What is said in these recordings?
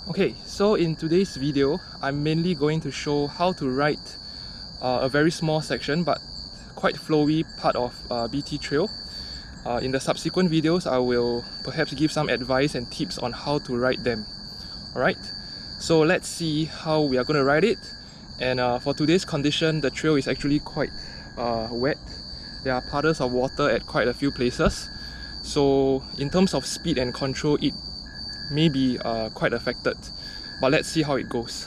Okay, so in today's video, I'm mainly going to show how to ride a very small section but quite flowy part of BT Trail. In the subsequent videos, I will perhaps give some advice and tips on how to ride them. Alright, so let's see how we are going to ride it. And for today's condition, the trail is actually quite wet. There are puddles of water at quite a few places. So in terms of speed and control, it may be quite affected, but let's see how it goes.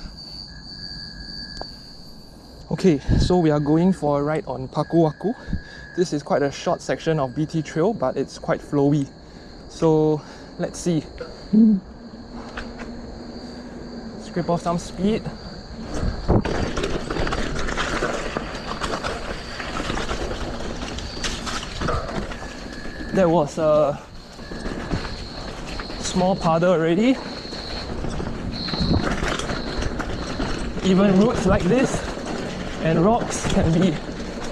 Okay, so we are going for a ride on Paku Waku. This is quite a short section of BT Trail, but it's quite flowy. So let's see. Scrape off some speed. There was a small puddle already. Even roots like this and rocks can be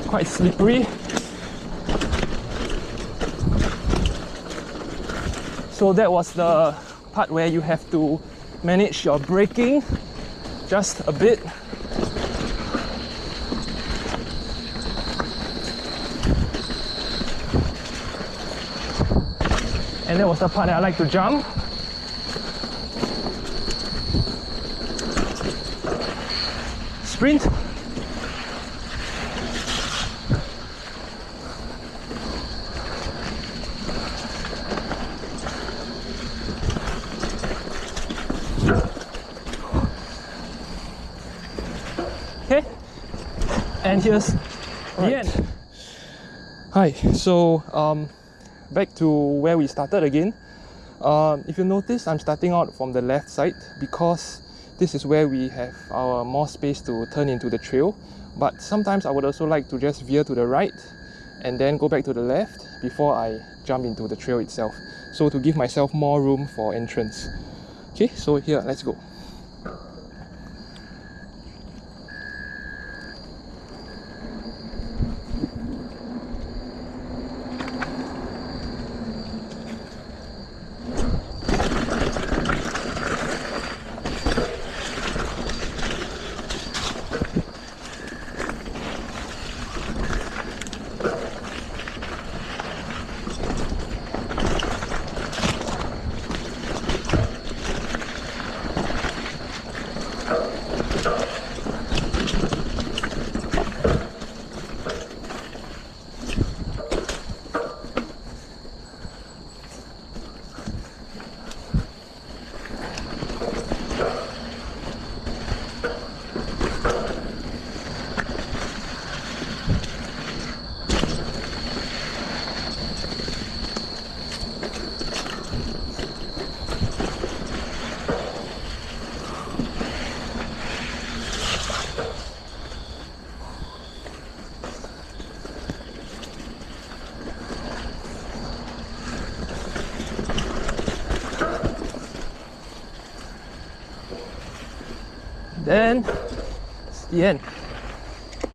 quite slippery. So that was the part where you have to manage your braking just a bit. And that was the part that I like to jump. Sprint. Okay. And here's the end. Hi, so back to where we started again. If you notice, I'm starting out from the left side because this is where we have our more space to turn into the trail. But sometimes I would also like to just veer to the right and then go back to the left before I jump into the trail itself. So to give myself more room for entrance. Okay, so here, let's go. Then it's the end.